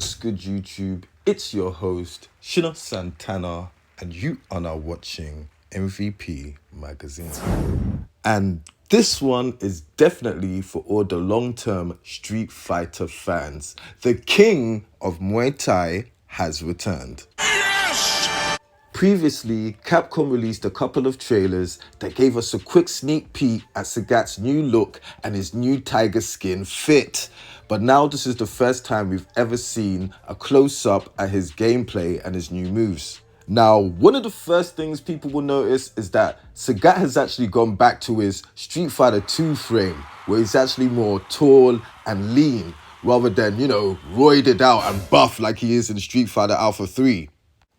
What's good, YouTube? It's your host, S.H.I.N.O Santana, and you are now watching MVP Magazine. And this one is definitely for all the long-term Street Fighter fans. The king of Muay Thai has returned. Previously, Capcom released a couple of trailers that gave us a quick sneak peek at Sagat's new look and his new tiger skin fit. But now this is the first time we've ever seen a close-up at his gameplay and his new moves. Now, one of the first things people will notice is that Sagat has actually gone back to his Street Fighter 2 frame, where he's actually more tall and lean, rather than, roided out and buff like he is in Street Fighter Alpha 3.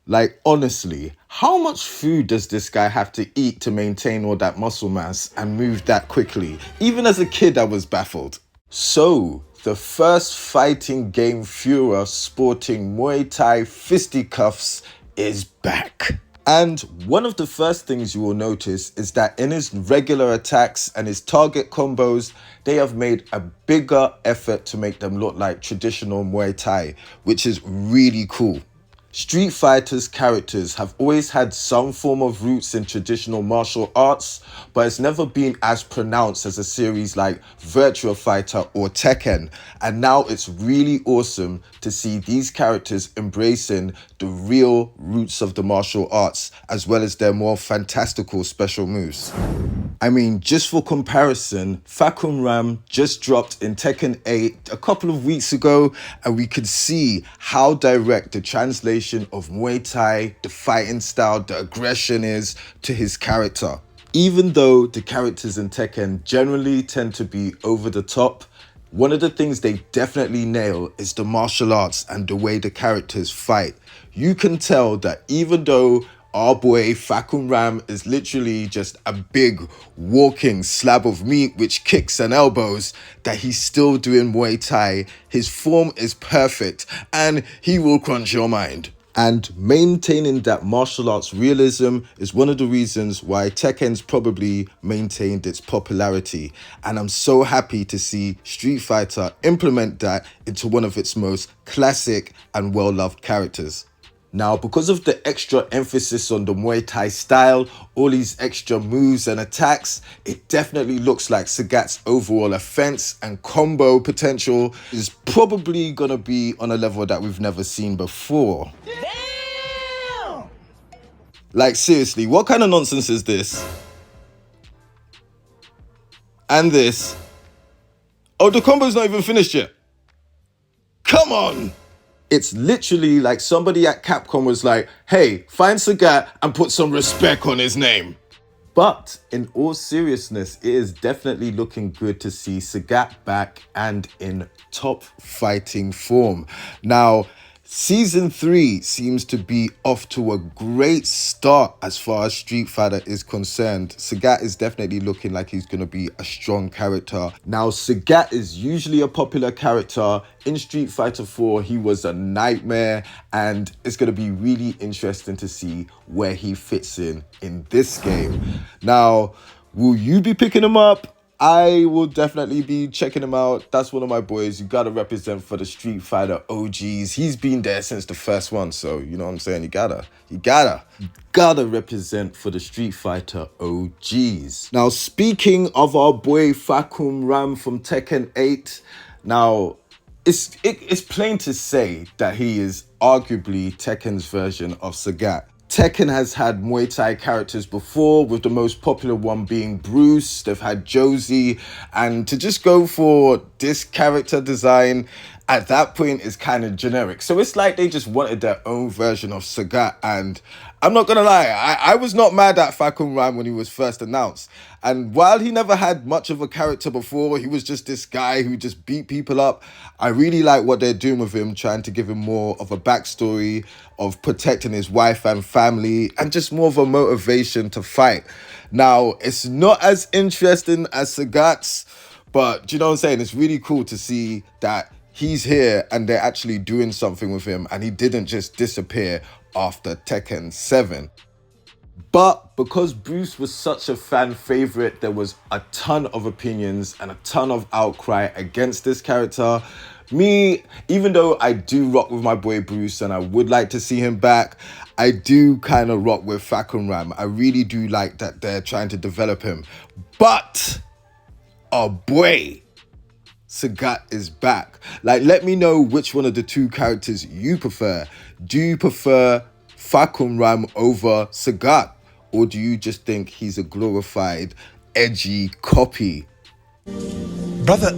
Like, honestly, how much food does this guy have to eat to maintain all that muscle mass and move that quickly? Even as a kid, I was baffled. So, the first fighting game Führer sporting Muay Thai fisticuffs is back. And one of the first things you will notice is that in his regular attacks and his target combos, they have made a bigger effort to make them look like traditional Muay Thai, which is really cool. Street Fighter's characters have always had some form of roots in traditional martial arts, but it's never been as pronounced as a series like Virtua Fighter or Tekken, and now it's really awesome to see these characters embracing the real roots of the martial arts, as well as their more fantastical special moves. I mean, just for comparison, Fakun Ram just dropped in Tekken 8 a couple of weeks ago, and we could see how direct the translation of Muay Thai, the fighting style, the aggression is to his character. Even though the characters in Tekken generally tend to be over the top, one of the things they definitely nail is the martial arts and the way the characters fight. You can tell that even though our boy Fakun Ram is literally just a big walking slab of meat which kicks and elbows, that he's still doing Muay Thai. His form is perfect and he will crunch your mind. And maintaining that martial arts realism is one of the reasons why Tekken's probably maintained its popularity. And I'm so happy to see Street Fighter implement that into one of its most classic and well-loved characters. Now, because of the extra emphasis on the Muay Thai style, all these extra moves and attacks, it definitely looks like Sagat's overall offense and combo potential is probably gonna be on a level that we've never seen before. Damn! Like, seriously, what kind of nonsense is this? And this? Oh, the combo's not even finished yet. Come on! It's literally like somebody at Capcom was like, hey, find Sagat and put some respect on his name. But in all seriousness, it is definitely looking good to see Sagat back and in top fighting form. Now, Season 3 seems to be off to a great start as far as Street Fighter is concerned. Sagat is definitely looking like he's going to be a strong character. Now, Sagat is usually a popular character. In Street Fighter 4, he was a nightmare, and it's going to be really interesting to see where he fits in this game. Now, will you be picking him up? I will definitely be checking him out. That's one of my boys. You gotta represent for the Street Fighter OGs. He's been there since the first one, so you know what I'm saying? You gotta represent for the Street Fighter OGs. Now, speaking of our boy Fakun Ram from Tekken 8, now it's plain to say that he is arguably Tekken's version of Sagat. Tekken has had Muay Thai characters before, with the most popular one being Bruce. They've had Josie, and to just go for this character design at that point is kind of generic. So it's like they just wanted their own version of Sagat, and I'm not gonna lie, I was not mad at Fakun Ram when he was first announced. And while he never had much of a character before, he was just this guy who just beat people up. I really like what they're doing with him, trying to give him more of a backstory of protecting his wife and family, and just more of a motivation to fight. Now, it's not as interesting as Sagat's, but you know what I'm saying? It's really cool to see that he's here and they're actually doing something with him, and he didn't just disappear after Tekken 7. But because Bruce was such a fan favorite, there was a ton of opinions and a ton of outcry against this character. Me, even though I do rock with my boy Bruce and I would like to see him back, I do kind of rock with Falcon Ram. I really do like that they're trying to develop him. But our boy Sagat is back. Like, let me know which one of the two characters you prefer. Do you prefer Falcon Ram over Sagat? Or do you just think he's a glorified, edgy copy? Brother,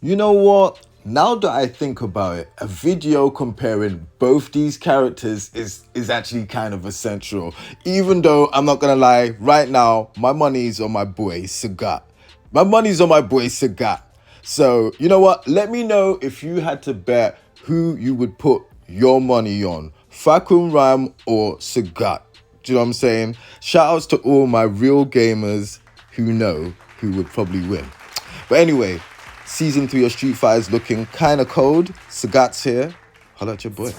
You know what? Now that I think about it, a video comparing both these characters is actually kind of essential. Even though I'm not gonna lie, right now, my money's on my boy Sagat. My money's on my boy Sagat. So, you know what? Let me know if you had to bet who you would put your money on. Falcon Ram or Sagat. Do you know what I'm saying? Shout outs to all my real gamers who know who would probably win. But anyway, Season 3 of Street Fighter is looking kind of cold. Sagat's here. Holla at your boy.